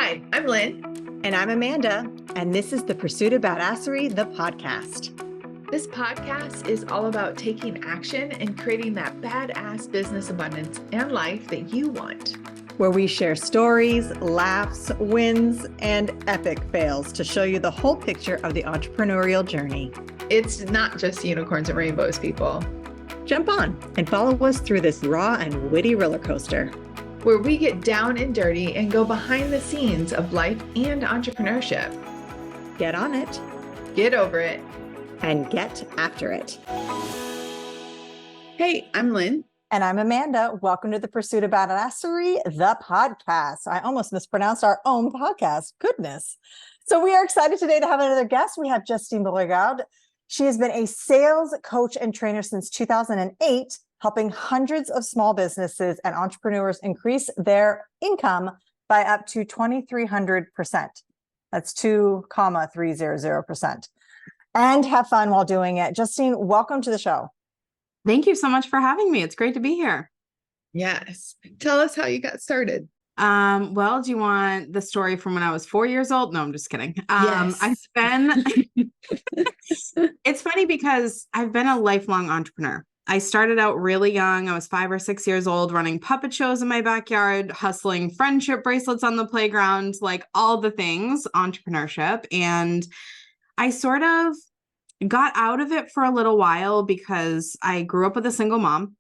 Hi, I'm Lynn. And I'm Amanda, and this is the Pursuit of Badasserie, the podcast. This podcast is all about taking action and creating that badass business abundance and life that you want. Where we share stories, laughs, wins, and epic fails to show you the whole picture of the entrepreneurial journey. It's not just unicorns and rainbows, people. Jump on and follow us through this raw and witty roller coaster, where we get down and dirty and go behind the scenes of life and entrepreneurship. Get on it, get over it, and get after it. Hey, I'm Lynn. And I'm Amanda. Welcome to the Pursuit of Badasserie, the podcast. I almost mispronounced our own podcast. Goodness. So we are excited today to have another guest. We have Justine Beauregard. She has been a sales coach and trainer since 2008, helping hundreds of small businesses and entrepreneurs increase their income by up to 2,300%. That's 2,300%. And have fun while doing it. Justine, welcome to the show. Thank you so much for having me. It's great to be here. Yes. Tell us how you got started. Well, do you want the story from when I was 4 years old? No, I'm just kidding. Yes. It's funny because I've been a lifelong entrepreneur. I started out really young. I was 5 or 6 years old, running puppet shows in my backyard, hustling friendship bracelets on the playground, like all the things, entrepreneurship. And I sort of got out of it for a little while because I grew up with a single mom.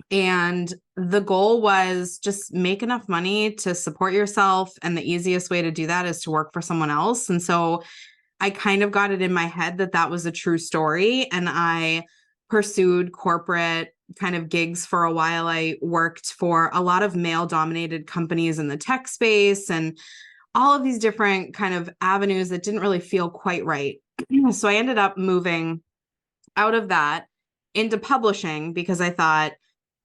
And the goal was just make enough money to support yourself. And the easiest way to do that is to work for someone else. And so I kind of got it in my head that that was a true story. And I pursued corporate kind of gigs for a while. I worked for a lot of male-dominated companies in the tech space and all of these different kind of avenues that didn't really feel quite right. So I ended up moving out of that into publishing because I thought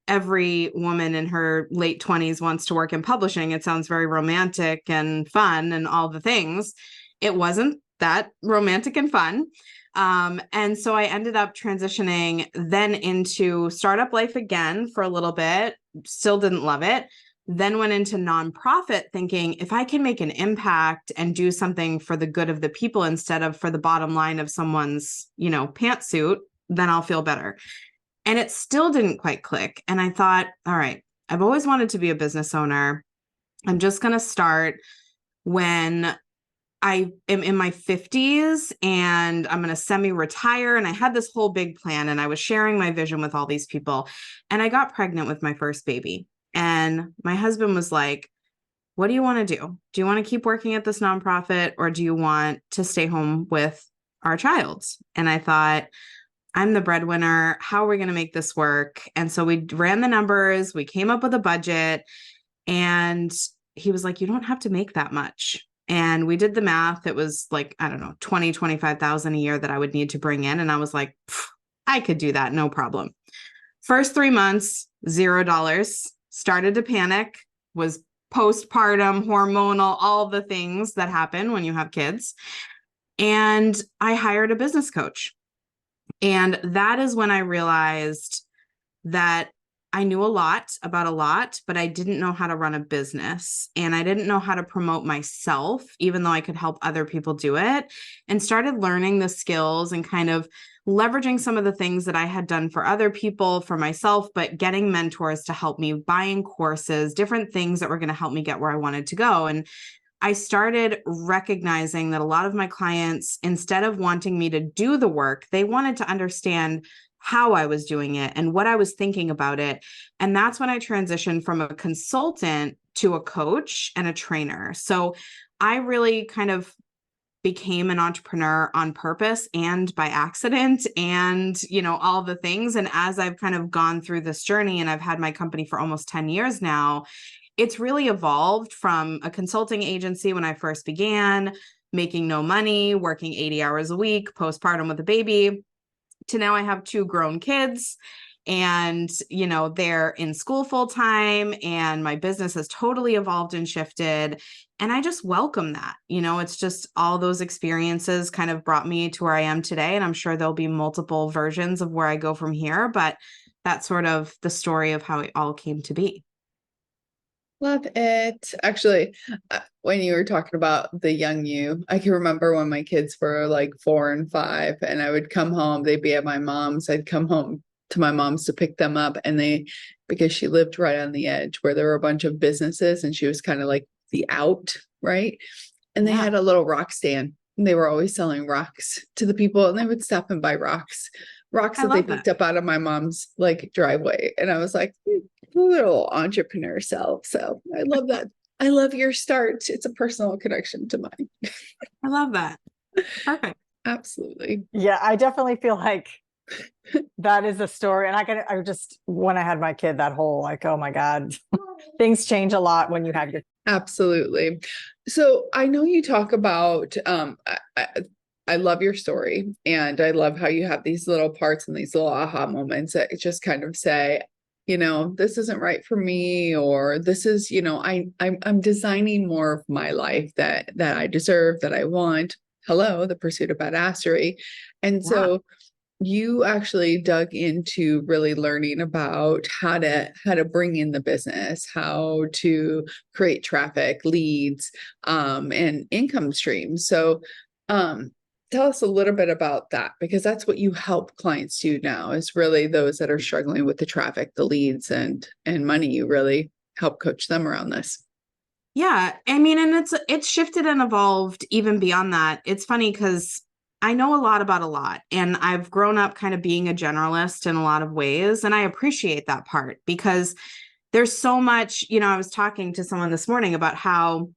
every woman in her late 20s wants to work in publishing. It sounds very romantic and fun and all the things. It wasn't that romantic and fun. And so I ended up transitioning then into startup life again for a little bit, still didn't love it. Then went into nonprofit thinking if I can make an impact and do something for the good of the people instead of for the bottom line of someone's, pantsuit, then I'll feel better. And it still didn't quite click. And I thought, all right, I've always wanted to be a business owner. I'm just going to start when I am in my 50s and I'm going to semi-retire. And I had this whole big plan and I was sharing my vision with all these people. And I got pregnant with my first baby. And my husband was like, what do you want to do? Do you want to keep working at this nonprofit or do you want to stay home with our child? And I thought, I'm the breadwinner. How are we going to make this work? And so we ran the numbers. We came up with a budget and he was like, you don't have to make that much. And we did the math. It was like, I don't know, 20, 25,000 a year that I would need to bring in. And I was like, I could do that. No problem. First 3 months, $0. Started to panic, was postpartum, hormonal, all the things that happen when you have kids. And I hired a business coach. And that is when I realized that I knew a lot about a lot, but I didn't know how to run a business and I didn't know how to promote myself, even though I could help other people do it, and started learning the skills and kind of leveraging some of the things that I had done for other people, for myself, but getting mentors to help me, buying courses, different things that were going to help me get where I wanted to go. And I started recognizing that a lot of my clients, instead of wanting me to do the work, they wanted to understand how I was doing it and what I was thinking about it. And that's when I transitioned from a consultant to a coach and a trainer. So I really kind of became an entrepreneur on purpose and by accident and, all the things. And as I've kind of gone through this journey and I've had my company for almost 10 years now, it's really evolved from a consulting agency when I first began, making no money, working 80 hours a week, postpartum with a baby, to now I have 2 grown kids and, they're in school full time and my business has totally evolved and shifted. And I just welcome that. It's just all those experiences kind of brought me to where I am today. And I'm sure there'll be multiple versions of where I go from here, but that's sort of the story of how it all came to be. Love it. Actually, when you were talking about the young you, I can remember when my kids were like 4 and 5, and I would come home, they'd be at my mom's. I'd come home to my mom's to pick them up, and because she lived right on the edge where there were a bunch of businesses, and she was kind of like the out, right? And they Yeah. had a little rock stand, and they were always selling rocks to the people, and they would stop and buy rocks I that they love that. picked up out of my mom's like driveway. And I was like, little entrepreneur self. So I love that. I love your start. It's a personal connection to mine. I love that. Perfect. Absolutely. Yeah, I definitely feel like that is a story. And when I had my kid, that whole like, oh my God, things change a lot when you have your. Absolutely. So I know you talk about, I love your story, and I love how you have these little parts and these little aha moments that just kind of say, this isn't right for me, or this is, I'm designing more of my life that I deserve, that I want. Hello, the pursuit of badasserie. And Yeah. so you actually dug into really learning about how to bring in the business, how to create traffic, leads, and income streams. So tell us a little bit about that, because that's what you help clients do now, is really those that are struggling with the traffic, the leads, and money. You really help coach them around this. Yeah. I mean, and it's shifted and evolved even beyond that. It's funny because I know a lot about a lot, and I've grown up kind of being a generalist in a lot of ways. And I appreciate that part because there's so much, I was talking to someone this morning about how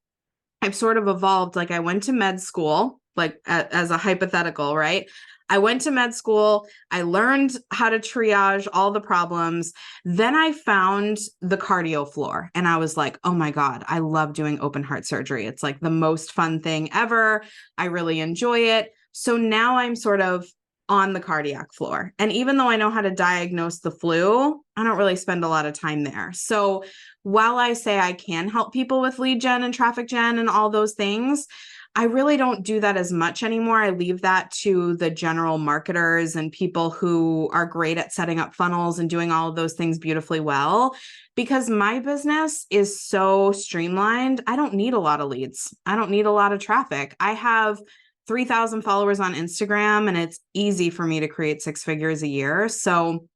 I've sort of evolved. Like I went to med school, like as a hypothetical, right? I went to med school. I learned how to triage all the problems. Then I found the cardio floor and I was like, oh my God, I love doing open heart surgery. It's like the most fun thing ever. I really enjoy it. So now I'm sort of on the cardiac floor. And even though I know how to diagnose the flu, I don't really spend a lot of time there. So while I say I can help people with lead gen and traffic gen and all those things, I really don't do that as much anymore. I leave that to the general marketers and people who are great at setting up funnels and doing all of those things beautifully well, because my business is so streamlined. I don't need a lot of leads. I don't need a lot of traffic. I have 3,000 followers on Instagram, and it's easy for me to create 6 figures a year. So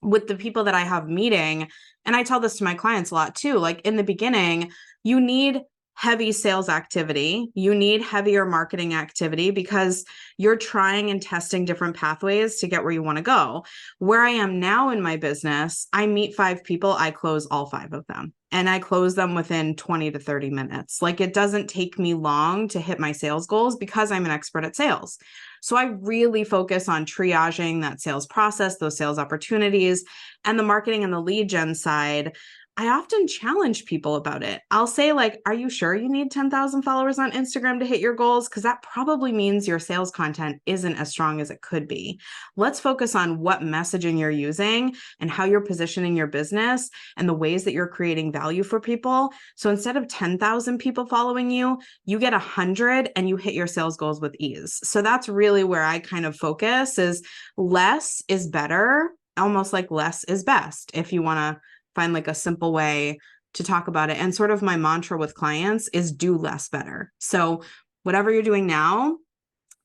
with the people that I have meeting, and I tell this to my clients a lot too, like in the beginning, you need heavy sales activity. You need heavier marketing activity because you're trying and testing different pathways to get where you want to go. Where I am now in my business, I meet 5 people, I close all 5 of them. And I close them within 20 to 30 minutes. Like it doesn't take me long to hit my sales goals because I'm an expert at sales. So I really focus on triaging that sales process, those sales opportunities, and the marketing and the lead gen side. I often challenge people about it. I'll say like, are you sure you need 10,000 followers on Instagram to hit your goals? Because that probably means your sales content isn't as strong as it could be. Let's focus on what messaging you're using and how you're positioning your business and the ways that you're creating value for people. So instead of 10,000 people following you, you get 100 and you hit your sales goals with ease. So that's really where I kind of focus, is less is better, almost like less is best, if you want to find like a simple way to talk about it. And sort of my mantra with clients is do less better. So whatever you're doing now,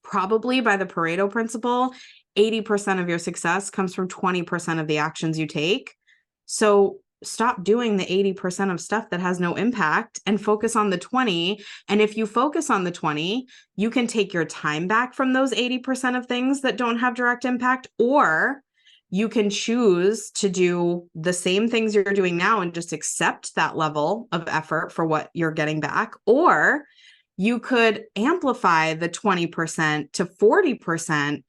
probably by the Pareto principle, 80% of your success comes from 20% of the actions you take. So stop doing the 80% of stuff that has no impact and focus on the 20. And if you focus on the 20, you can take your time back from those 80% of things that don't have direct impact, or you can choose to do the same things you're doing now and just accept that level of effort for what you're getting back. Or you could amplify the 20% to 40%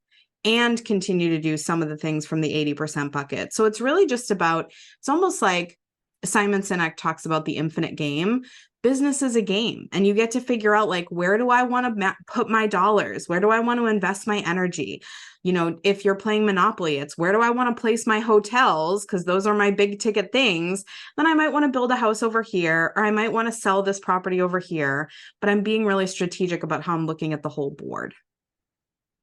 and continue to do some of the things from the 80% bucket. So it's really just about, it's almost like Simon Sinek talks about the infinite game. Business is a game, and you get to figure out like, where do I want to put my dollars? Where do I want to invest my energy? If you're playing Monopoly, it's where do I want to place my hotels? Because those are my big ticket things. Then I might want to build a house over here, or I might want to sell this property over here. But I'm being really strategic about how I'm looking at the whole board.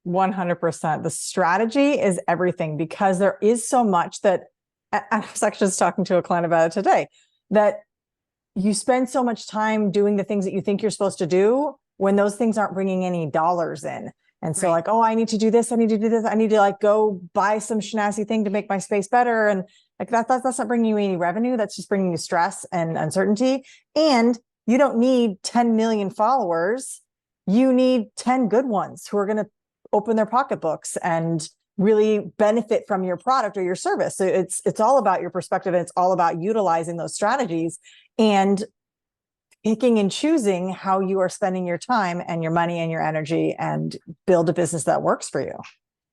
100%. The strategy is everything, because there is so much that I was actually just talking to a client about it today, that you spend so much time doing the things that you think you're supposed to do when those things aren't bringing any dollars in. And so Right. like, oh, I need to do this. I need to do this. I need to like go buy some schnazzy thing to make my space better. And like that's not bringing you any revenue. That's just bringing you stress and uncertainty. And you don't need 10 million followers. You need 10 good ones who are going to open their pocketbooks and really benefit from your product or your service. So it's all about your perspective, and it's all about utilizing those strategies and picking and choosing how you are spending your time and your money and your energy, and build a business that works for you.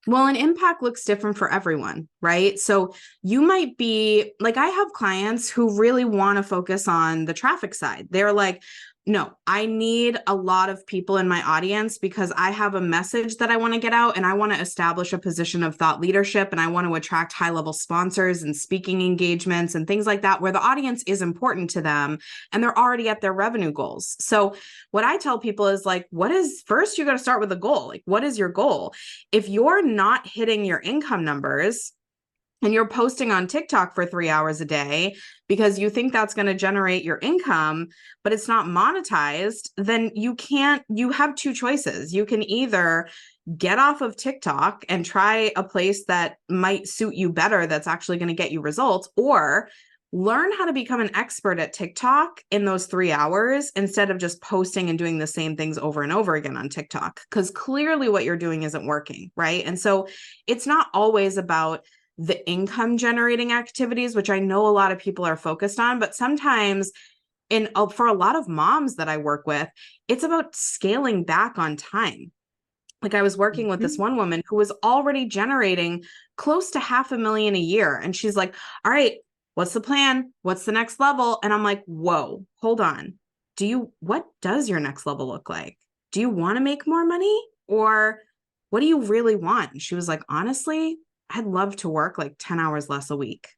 Well, an impact looks different for everyone, right? So you might be like, I have clients who really want to focus on the traffic side. They're like, no, I need a lot of people in my audience because I have a message that I want to get out, and I want to establish a position of thought leadership, and I want to attract high-level sponsors and speaking engagements and things like that, where the audience is important to them and they're already at their revenue goals. So what I tell people is like, first you got to start with a goal. Like, what is your goal? If you're not hitting your income numbers, and you're posting on TikTok for 3 hours a day because you think that's going to generate your income, but it's not monetized, then you have two choices. You can either get off of TikTok and try a place that might suit you better, that's actually going to get you results, or learn how to become an expert at TikTok in those 3 hours instead of just posting and doing the same things over and over again on TikTok, because clearly what you're doing isn't working, right? And so it's not always about the income generating activities, which I know a lot of people are focused on, but sometimes for a lot of moms that I work with, it's about scaling back on time. Like I was working with this one woman who was already generating close to $500,000 a year. And she's like, all right, what's the plan? What's the next level? And I'm like, whoa, hold on. What does your next level look like? Do you want to make more money, or what do you really want? And she was like, honestly, I'd love to work like 10 hours less a week.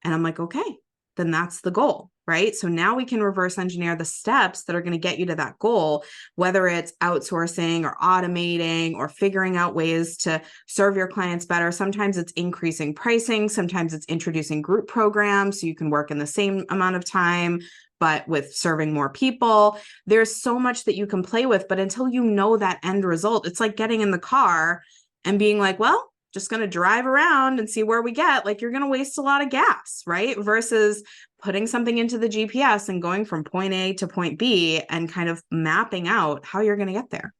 And I'm like, okay, then that's the goal, right? So now we can reverse engineer the steps that are going to get you to that goal, whether it's outsourcing or automating or figuring out ways to serve your clients better. Sometimes it's increasing pricing. Sometimes it's introducing group programs so you can work in the same amount of time, but with serving more people. There's so much that you can play with, but until you know that end result, it's like getting in the car and being like, well, just going to drive around and see where we get. Like, you're going to waste a lot of gas, right? Versus putting something into the GPS and going from point A to point B and kind of mapping out how you're going to get there.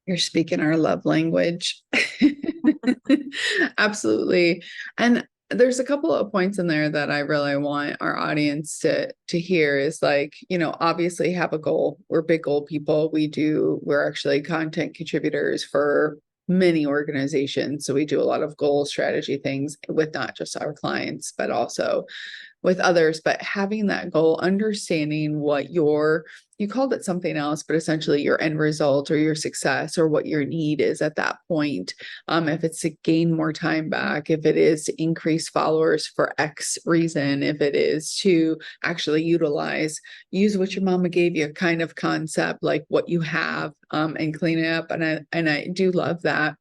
You're speaking our love language. Absolutely. And there's a couple of points in there that I really want our audience to hear is like, obviously have a goal. We're big goal people. We're actually content contributors for many organizations. So we do a lot of goal strategy things with not just our clients, but also with others. But having that goal, understanding what you called it something else, but essentially your end result or your success or what your need is at that point. If it's to gain more time back, if it is to increase followers for X reason, if it is to actually use what your mama gave you kind of concept, like what you have, and clean it up. And I do love that.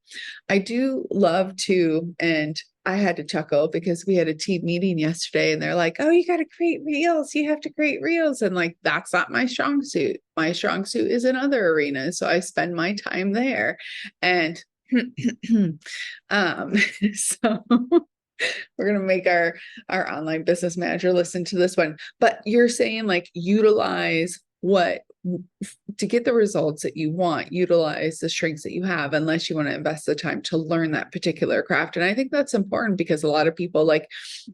I do love to, and I had to chuckle because we had a team meeting yesterday and they're like, oh, you got to create reels. You have to create reels. And like, that's not my strong suit. My strong suit is in other arenas. So I spend my time there. And so we're going to make our online business manager listen to this one. But you're saying like, utilize to get the results that you want, utilize the strengths that you have, unless you want to invest the time to learn that particular craft. And I think that's important because a lot of people like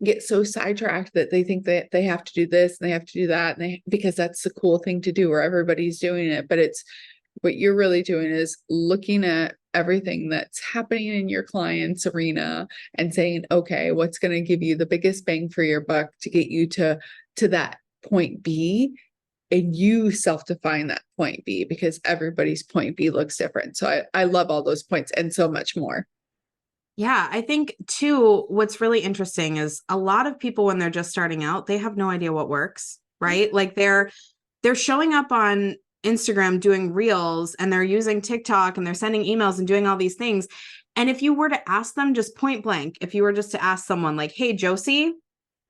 get so sidetracked that they think that they have to do this and they have to do that, and because that's the cool thing to do, or everybody's doing it. But it's what you're really doing is looking at everything that's happening in your client's arena and saying, okay, what's going to give you the biggest bang for your buck to get you to that point B, and you self-define that point B, because everybody's point B looks different. So I love all those points and so much more. Yeah, I think too, what's really interesting is a lot of people, when they're just starting out, they have no idea what works, right? Like they're showing up on Instagram doing reels, and they're using TikTok, and they're sending emails and doing all these things. And if you were to ask them just point blank, if you were just to ask someone like, hey, Josie,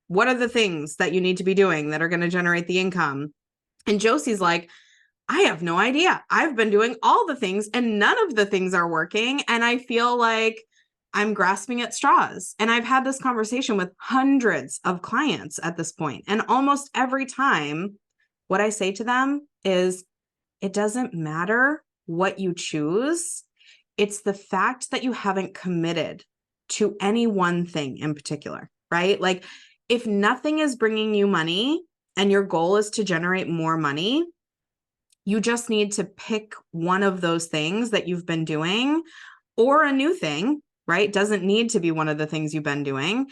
What are the things that you need to be doing that are going to generate the income? And Josie's like, I have no idea. I've been doing all the things and none of the things are working. And I feel like I'm grasping at straws. And I've had this conversation with hundreds of clients at this point. And almost every time, what I say to them is, it doesn't matter what you choose. It's the fact that you haven't committed to any one thing in particular, right? Like if nothing is bringing you money and your goal is to generate more money, you just need to pick one of those things that you've been doing or a new thing, right? Doesn't need to be one of the things you've been doing.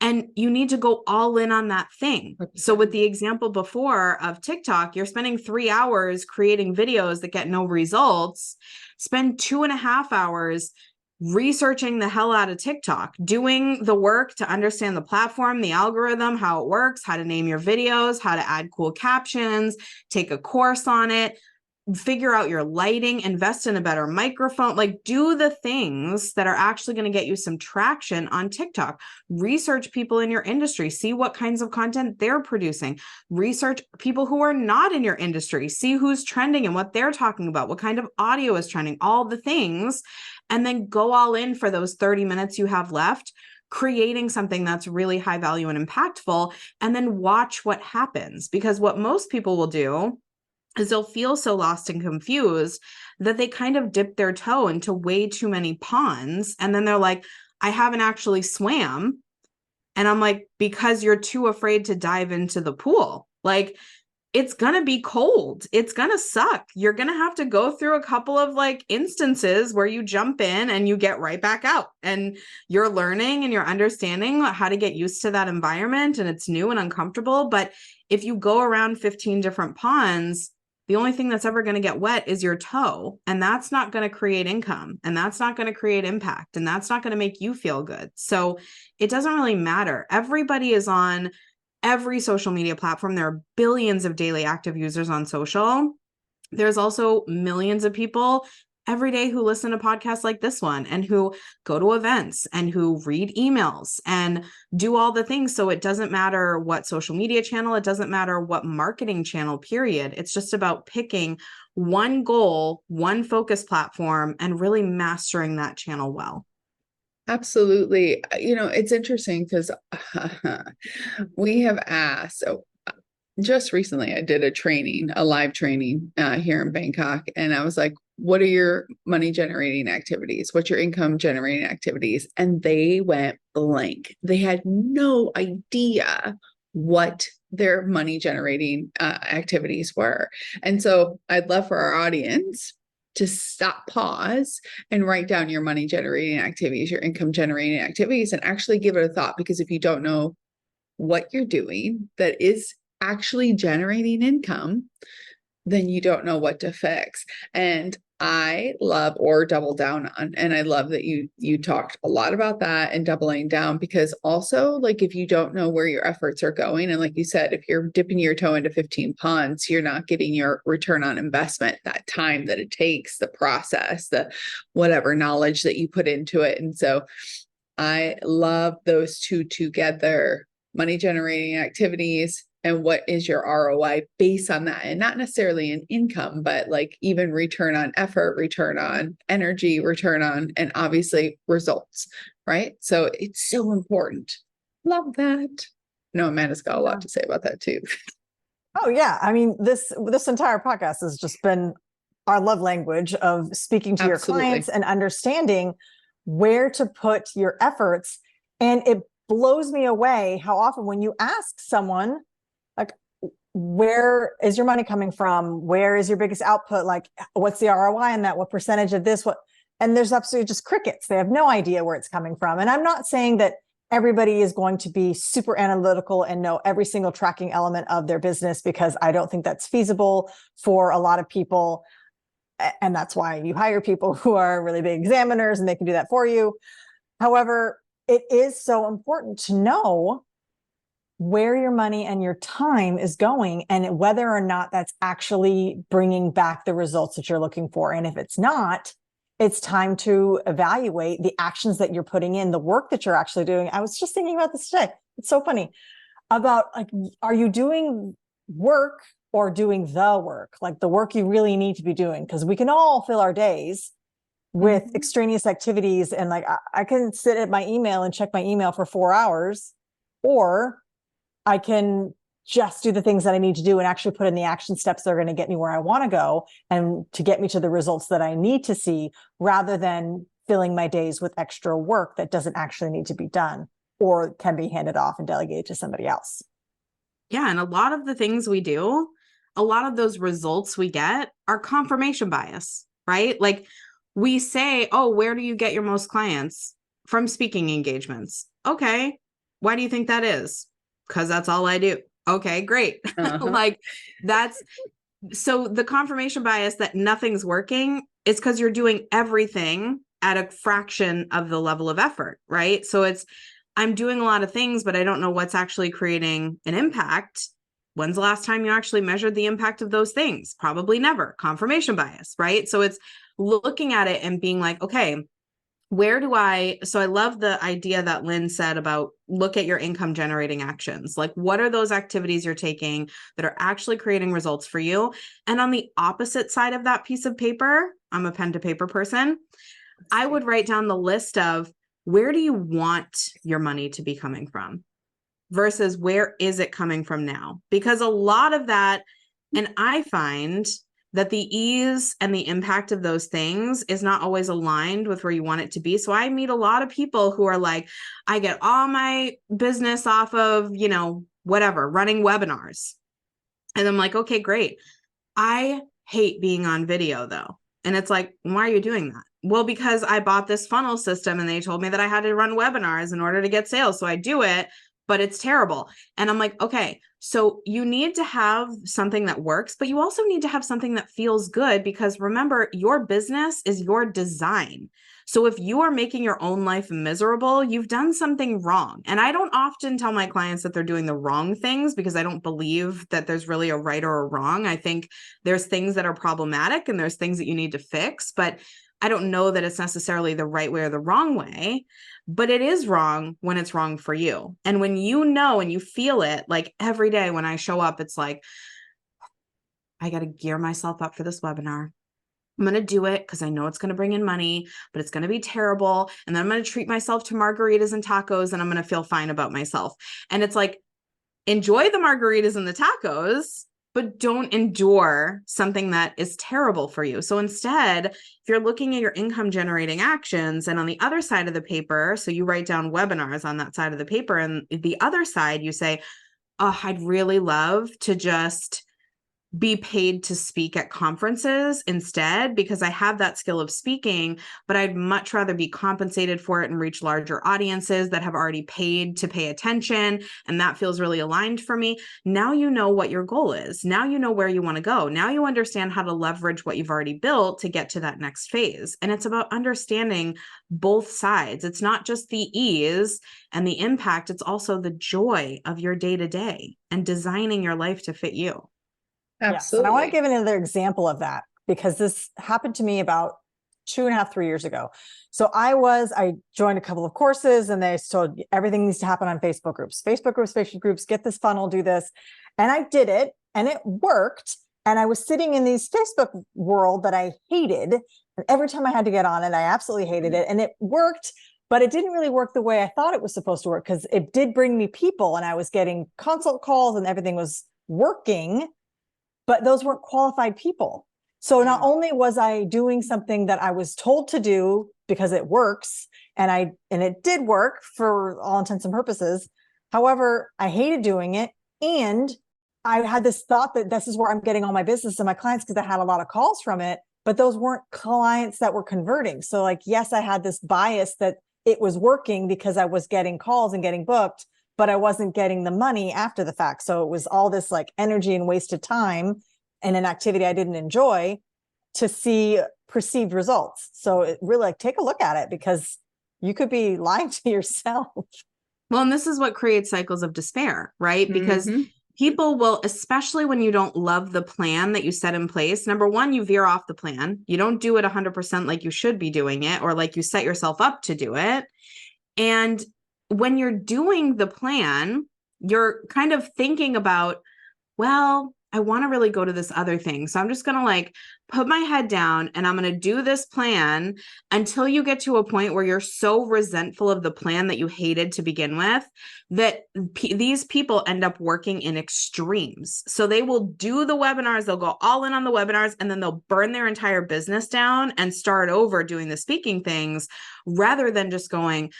And you need to go all in on that thing. So with the example before of TikTok, you're spending 3 hours creating videos that get no results. Spend 2.5 hours researching the hell out of TikTok, doing the work to understand the platform, the algorithm, how it works, how to name your videos, how to add cool captions, take a course on it, figure out your lighting, invest in a better microphone, like do the things that are actually going to get you some traction on TikTok. Research people in your industry, see what kinds of content they're producing. Research people who are not in your industry, see who's trending and what they're talking about, what kind of audio is trending, all the things, and then go all in for those 30 minutes you have left, creating something that's really high value and impactful, and then watch what happens. Because what most people will do is they'll feel so lost and confused that they kind of dip their toe into way too many ponds. And then they're like, I haven't actually swam. And I'm like, because you're too afraid to dive into the pool. Like, it's going to be cold. It's going to suck. You're going to have to go through a couple of like instances where you jump in and you get right back out and you're learning and you're understanding how to get used to that environment. And it's new and uncomfortable. But if you go around 15 different ponds, the only thing that's ever going to get wet is your toe. And that's not going to create income. And that's not going to create impact. And that's not going to make you feel good. So it doesn't really matter. Everybody is on every social media platform. There are billions of daily active users on social. There's also millions of people every day who listen to podcasts like this one and who go to events and who read emails and do all the things. So it doesn't matter what social media channel, it doesn't matter what marketing channel, period. It's just about picking one goal, one focus platform, and really mastering that channel well. Absolutely. It's interesting because we have asked. So just recently, I did a live training here in Bangkok, and I was like, what are your money generating activities? What's your income generating activities? And they went blank. They had no idea what their money generating activities were. And so I'd love for our audience to stop, pause, and write down your money generating activities, your income generating activities, and actually give it a thought. Because if you don't know what you're doing that is actually generating income, then you don't know what to fix. And I love or double down on. And I love that you talked a lot about that and doubling down, because also, like, if you don't know where your efforts are going, and like you said, if you're dipping your toe into 15 ponds, you're not getting your return on investment, that time that it takes, the process, the whatever knowledge that you put into it. And so I love those two together, money generating activities and what is your ROI based on that, and not necessarily an income, but like even return on effort, return on energy, return on, and obviously results, right? So it's so important. Love that. No, Amanda's got a lot to say about that too. Oh yeah. I mean, this entire podcast has just been our love language of speaking to your clients and understanding where to put your efforts. And it blows me away how often when you ask someone, like, where is your money coming from? Where is your biggest output? Like, what's the ROI on that? What percentage of this? And there's absolutely just crickets. They have no idea where it's coming from. And I'm not saying that everybody is going to be super analytical and know every single tracking element of their business, because I don't think that's feasible for a lot of people. And that's why you hire people who are really big examiners and they can do that for you. However, it is so important to know where your money and your time is going and whether or not that's actually bringing back the results that you're looking for. And if it's not, it's time to evaluate the actions that you're putting in, the work that you're actually doing. I was just thinking about this today. It's so funny. about like, are you doing work or doing the work, like the work you really need to be doing? Because we can all fill our days with extraneous activities, and like I can sit at my email and check my email for 4 hours, or I can just do the things that I need to do and actually put in the action steps that are going to get me where I want to go and to get me to the results that I need to see, rather than filling my days with extra work that doesn't actually need to be done or can be handed off and delegated to somebody else. Yeah. And a lot of the things we do, a lot of those results we get are confirmation bias, right? Like we say, oh, where do you get your most clients? From speaking engagements. Okay. Why do you think that is? Because that's all I do. Okay, great. Like that's, so the confirmation bias that nothing's working is because you're doing everything at a fraction of the level of effort, right? So it's, I'm doing a lot of things, but I don't know what's actually creating an impact. When's the last time you actually measured the impact of those things? Probably never. Confirmation bias, right? So it's looking at it and being like, okay, where do so I love the idea that Lynn said about look at your income generating actions. Like, what are those activities you're taking that are actually creating results for you? And on the opposite side of that piece of paper, I'm a pen to paper person, I would write down the list of where do you want your money to be coming from versus where is it coming from now? Because a lot of that, and I find that the ease and the impact of those things is not always aligned with where you want it to be. So I meet a lot of people who are like, I get all my business off of, whatever, running webinars. And I'm like, okay, great. I hate being on video though. And it's like, why are you doing that? Well, because I bought this funnel system and they told me that I had to run webinars in order to get sales. So I do it, but it's terrible. And I'm like, okay, so you need to have something that works, but you also need to have something that feels good, because remember, your business is your design. So if you are making your own life miserable, you've done something wrong. And I don't often tell my clients that they're doing the wrong things, because I don't believe that there's really a right or a wrong. I think there's things that are problematic and there's things that you need to fix, but I don't know that it's necessarily the right way or the wrong way. But it is wrong when it's wrong for you. And when you know and you feel it, like every day when I show up, it's like, I got to gear myself up for this webinar. I'm going to do it because I know it's going to bring in money, but it's going to be terrible. And then I'm going to treat myself to margaritas and tacos and I'm going to feel fine about myself. And it's like, enjoy the margaritas and the tacos, but don't endure something that is terrible for you. So instead, if you're looking at your income generating actions, and on the other side of the paper, so you write down webinars on that side of the paper, and the other side, you say, oh, I'd really love to just be paid to speak at conferences instead, because I have that skill of speaking, but I'd much rather be compensated for it and reach larger audiences that have already paid to pay attention. And that feels really aligned for me. Now you know what your goal is. Now you know where you want to go. Now you understand how to leverage what you've already built to get to that next phase. And it's about understanding both sides. It's not just the ease and the impact. It's also the joy of your day-to-day and designing your life to fit you. Absolutely. Yes. And I want to give another example of that, because this happened to me about 2.5, 3 years ago. So I joined a couple of courses and they told everything needs to happen on Facebook groups, get this funnel, do this. And I did it and it worked. And I was sitting in these Facebook world that I hated. And every time I had to get on it, I absolutely hated it. And it worked, but it didn't really work the way I thought it was supposed to work, because it did bring me people and I was getting consult calls and everything was working, but those weren't qualified people. So not only was I doing something that I was told to do because it works, and it did work for all intents and purposes. However, I hated doing it. And I had this thought that this is where I'm getting all my business and my clients, because I had a lot of calls from it, but those weren't clients that were converting. So like, yes, I had this bias that it was working because I was getting calls and getting booked, but I wasn't getting the money after the fact. So it was all this like energy and wasted time and an activity I didn't enjoy to see perceived results. So it really, like, take a look at it, because you could be lying to yourself. Well, and this is what creates cycles of despair, right? Because people will, especially when you don't love the plan that you set in place. Number one, you veer off the plan. You don't do it 100% like you should be doing it, or like you set yourself up to do it. And when you're doing the plan, you're kind of thinking about, well, I want to really go to this other thing. So I'm just going to like put my head down and I'm going to do this plan until you get to a point where you're so resentful of the plan that you hated to begin with, that these people end up working in extremes. So they will do the webinars, they'll go all in on the webinars, and then they'll burn their entire business down and start over doing the speaking things, rather than just going,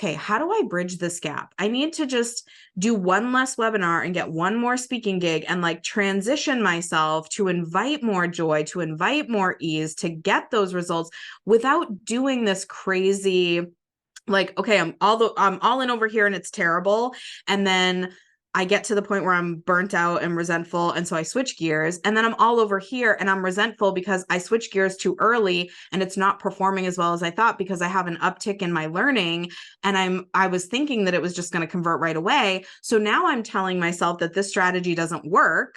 okay, how do I bridge this gap? I need to just do one less webinar and get one more speaking gig and like transition myself to invite more joy, to invite more ease, to get those results without doing this crazy, like, okay, I'm all in over here and it's terrible. And then I get to the point where I'm burnt out and resentful. And so I switch gears, and then I'm all over here and I'm resentful because I switched gears too early and it's not performing as well as I thought, because I have an uptick in my learning and I was thinking that it was just going to convert right away. So now I'm telling myself that this strategy doesn't work.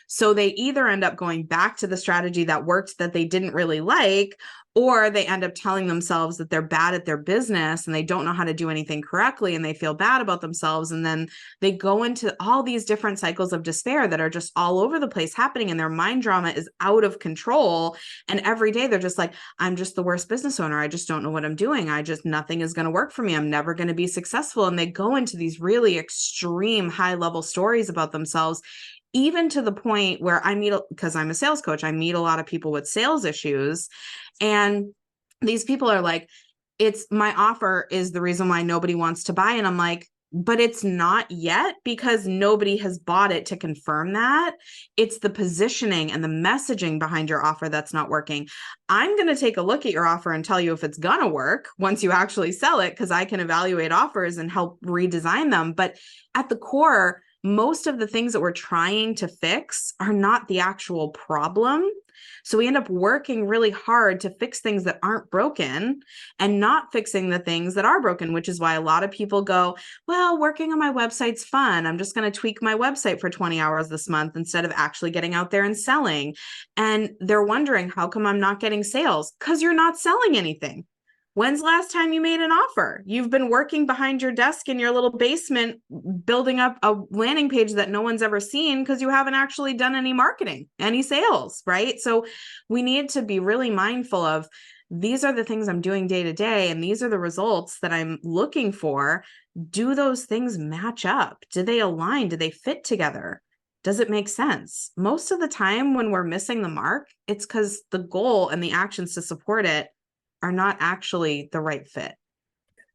So they either end up going back to the strategy that worked that they didn't really like, or they end up telling themselves that they're bad at their business and they don't know how to do anything correctly and they feel bad about themselves. And then they go into all these different cycles of despair that are just all over the place happening, and their mind drama is out of control. And every day they're just like, I'm just the worst business owner. I just don't know what I'm doing. Nothing is going to work for me. I'm never going to be successful. And they go into these really extreme high level stories about themselves, even to the point where because I'm a sales coach, I meet a lot of people with sales issues. And these people are like, my offer is the reason why nobody wants to buy. And I'm like, but it's not yet, because nobody has bought it to confirm that. It's the positioning and the messaging behind your offer that's not working. I'm going to take a look at your offer and tell you if it's going to work once you actually sell it, because I can evaluate offers and help redesign them. But at the core, most of the things that we're trying to fix are not the actual problem. So we end up working really hard to fix things that aren't broken and not fixing the things that are broken, which is why a lot of people go, well, working on my website's fun. I'm just going to tweak my website for 20 hours this month instead of actually getting out there and selling. And they're wondering, how come I'm not getting sales? Because you're not selling anything. When's the last time you made an offer? You've been working behind your desk in your little basement, building up a landing page that no one's ever seen because you haven't actually done any marketing, any sales, right? So we need to be really mindful of, these are the things I'm doing day to day, and these are the results that I'm looking for. Do those things match up? Do they align? Do they fit together? Does it make sense? Most of the time when we're missing the mark, it's because the goal and the actions to support it are not actually the right fit.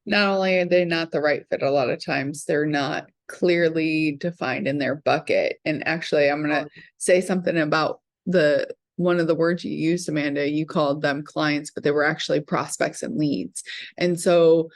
Not only are they not the right fit, a lot of times they're not clearly defined in their bucket. And actually, I'm going to say something about one of the words you used, Amanda. You called them clients, but they were actually prospects and leads. And so,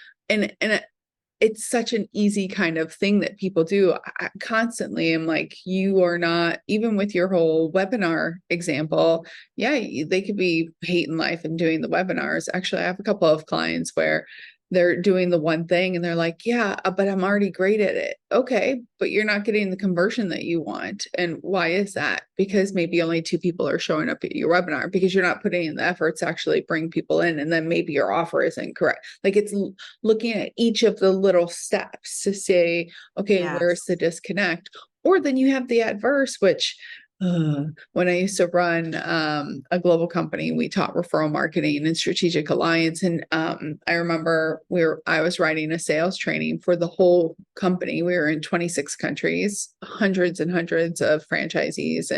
it's such an easy kind of thing that people do. I constantly am like, you are not, even with your whole webinar example. Yeah, they could be hating life and doing the webinars. Actually, I have a couple of clients where they're doing the one thing and they're like, yeah, but I'm already great at it. Okay, but you're not getting the conversion that you want. And why is that? Because maybe only 2 people are showing up at your webinar, because you're not putting in the effort to actually bring people in. And then maybe your offer isn't correct. Like, it's looking at each of the little steps to say, okay, Yes. Where's the disconnect? Or then you have the adverse, which when I used to run a global company, we taught referral marketing and strategic alliance. And I remember I was writing a sales training for the whole company. We were in 26 countries, hundreds and hundreds of franchisees.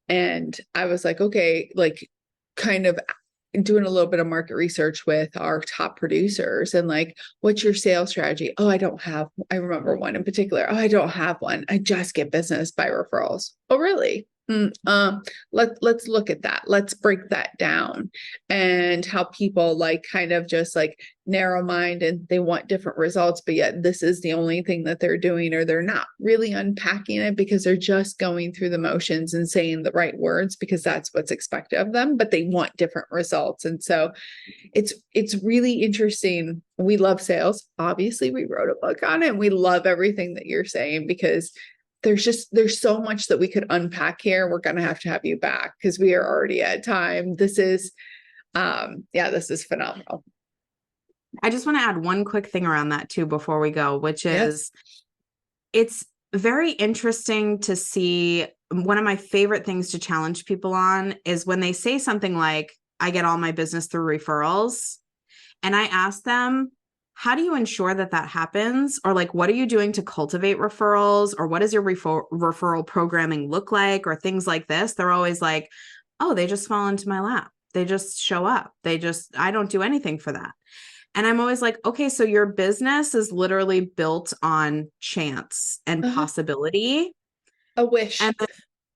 And I was like, okay, like kind of doing a little bit of market research with our top producers and like, what's your sales strategy? Oh, I remember one in particular. Oh, I don't have one. I just get business by referrals. Oh, really? Let's look at that. Let's break that down, and how people like kind of just like narrow mind, and they want different results, but yet this is the only thing that they're doing, or they're not really unpacking it because they're just going through the motions and saying the right words because that's what's expected of them, but they want different results. And so it's really interesting. We love sales. Obviously, we wrote a book on it, and we love everything that you're saying, because there's so much that we could unpack here. We're going to have you back because we are already at time. This is phenomenal. I just want to add one quick thing around that too before we go, which is it's very interesting to see. One of my favorite things to challenge people on is when they say something like, I get all my business through referrals. And I ask them, how do you ensure that that happens? Or like, what are you doing to cultivate referrals? Or what does your referral programming look like? Or things like this. They're always like, oh, they just fall into my lap. They just show up. I don't do anything for that. And I'm always like, okay, so your business is literally built on chance and possibility. A wish. And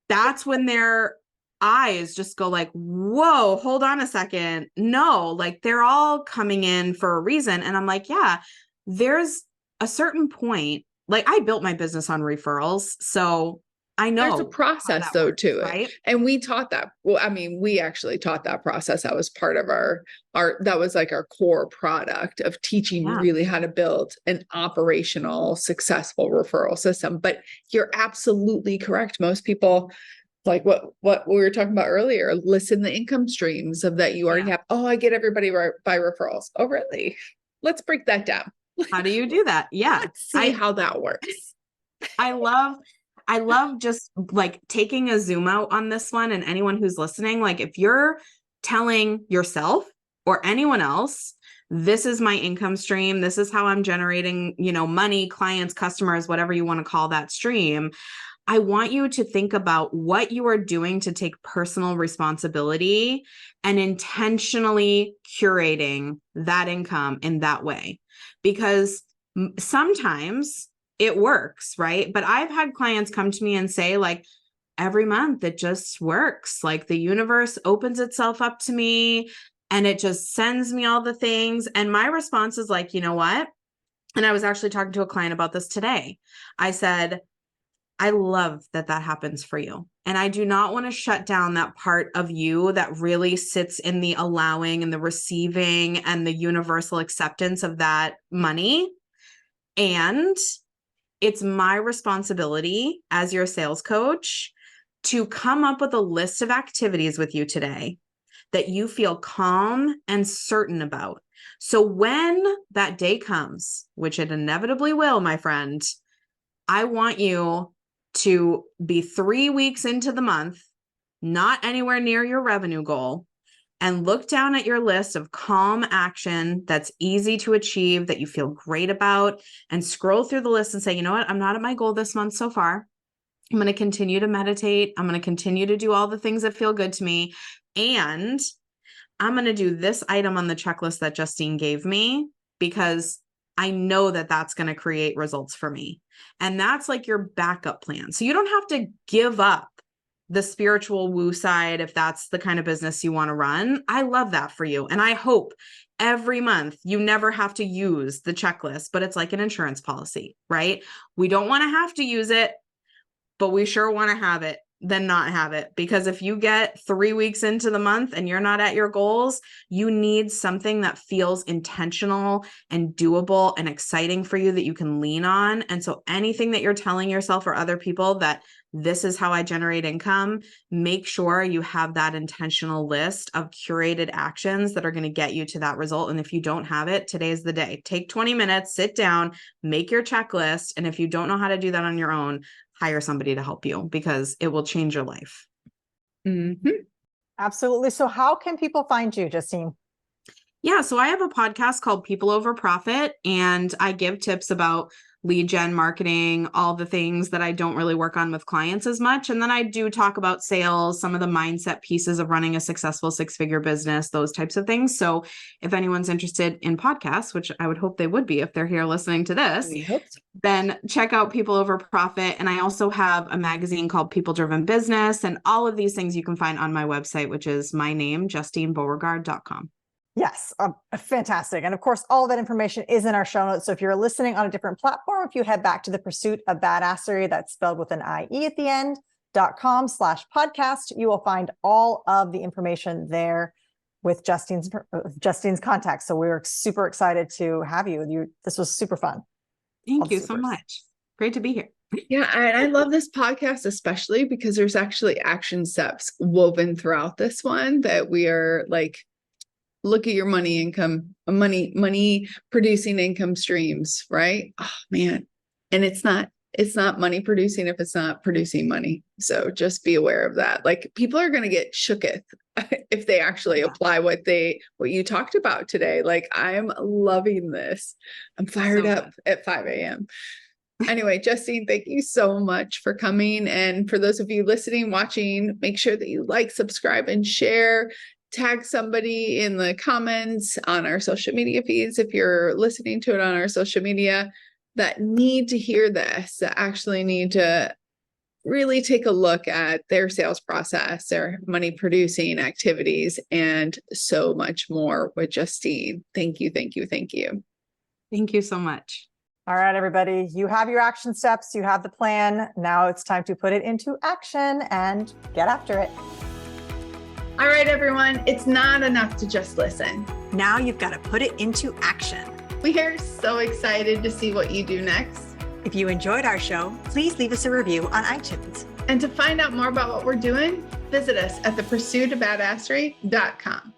that's when their eyes just go like, whoa, hold on a second. No, like they're all coming in for a reason. And I'm like, yeah, there's a certain point. Like I built my business on referrals. So I know there's a process though works, to it. right? And we taught that. Well, I mean, we actually taught that process. That was part of our that was like our core product of teaching really how to build an operational, successful referral system. But you're absolutely correct. Most people, like what we were talking about earlier, listen the income streams of that you already have. Oh, I get everybody by referrals. Oh, really? Let's break that down. How do you do that? Yeah. Let's see how that works. I love just like taking a zoom out on this one, and anyone who's listening, like if you're telling yourself or anyone else, this is my income stream, this is how I'm generating, money, clients, customers, whatever you want to call that stream. I want you to think about what you are doing to take personal responsibility and intentionally curating that income in that way, because sometimes it works, right? But I've had clients come to me and say like, every month it just works. Like the universe opens itself up to me and it just sends me all the things. And my response is like, you know what? And I was actually talking to a client about this today. I said, I love that that happens for you. And I do not want to shut down that part of you that really sits in the allowing and the receiving and the universal acceptance of that money. And it's my responsibility as your sales coach to come up with a list of activities with you today that you feel calm and certain about. So when that day comes, which it inevitably will, my friend, I want you to be 3 weeks into the month, not anywhere near your revenue goal, and look down at your list of calm action that's easy to achieve, that you feel great about, and scroll through the list and say, you know what? I'm not at my goal this month so far. I'm going to continue to meditate. I'm going to continue to do all the things that feel good to me. And I'm going to do this item on the checklist that Justine gave me because I know that that's going to create results for me. And that's like your backup plan. So you don't have to give up the spiritual woo side if that's the kind of business you want to run. I love that for you. And I hope every month you never have to use the checklist, but it's like an insurance policy, right? We don't want to have to use it, but we sure want to have it than not have it. Because if you get 3 weeks into the month and you're not at your goals, you need something that feels intentional and doable and exciting for you that you can lean on. And so anything that you're telling yourself or other people that this is how I generate income, make sure you have that intentional list of curated actions that are going to get you to that result. And if you don't have it, today's the day. Take 20 minutes, sit down, make your checklist. And if you don't know how to do that on your own, hire somebody to help you because it will change your life. Mm-hmm. Absolutely. So how can people find you, Justine? Yeah, so I have a podcast called People Over Profit, and I give tips about lead gen marketing, all the things that I don't really work on with clients as much. And then I do talk about sales, some of the mindset pieces of running a successful 6-figure business, those types of things. So if anyone's interested in podcasts, which I would hope they would be if they're here listening to this, We hope so. Then check out People Over Profit. And I also have a magazine called People Driven Business, and all of these things you can find on my website, which is my name, JustineBeauregard.com. Yes, fantastic. And of course, all of that information is in our show notes. So if you're listening on a different platform, if you head back to the Pursuit of Badasserie, that's spelled with an IE at the end, .com/podcast, you will find all of the information there with Justine's contacts. So we're super excited to have you. This was super fun. Thank you so much. Great to be here. Yeah, I love this podcast, especially because there's actually action steps woven throughout this one that we are like, look at your money producing income streams, right? Oh man. And it's not it's not money producing if it's not producing money. So just be aware of that. Like, people are going to get shooketh if they actually apply what you talked about today. Like, I'm loving this. I'm fired up at 5 a.m. Anyway, Justine, thank you so much for coming. And for those of you listening, watching, make sure that you like, subscribe, and share. Tag somebody in the comments on our social media feeds if you're listening to it on our social media that need to hear this, that actually need to really take a look at their sales process, their money producing activities, and so much more with Justine. Thank you, thank you, thank you. Thank you so much. All right, everybody, you have your action steps, you have the plan. Now it's time to put it into action and get after it. All right, everyone, it's not enough to just listen. Now you've got to put it into action. We are so excited to see what you do next. If you enjoyed our show, please leave us a review on iTunes. And to find out more about what we're doing, visit us at thepursuitofbadasserie.com.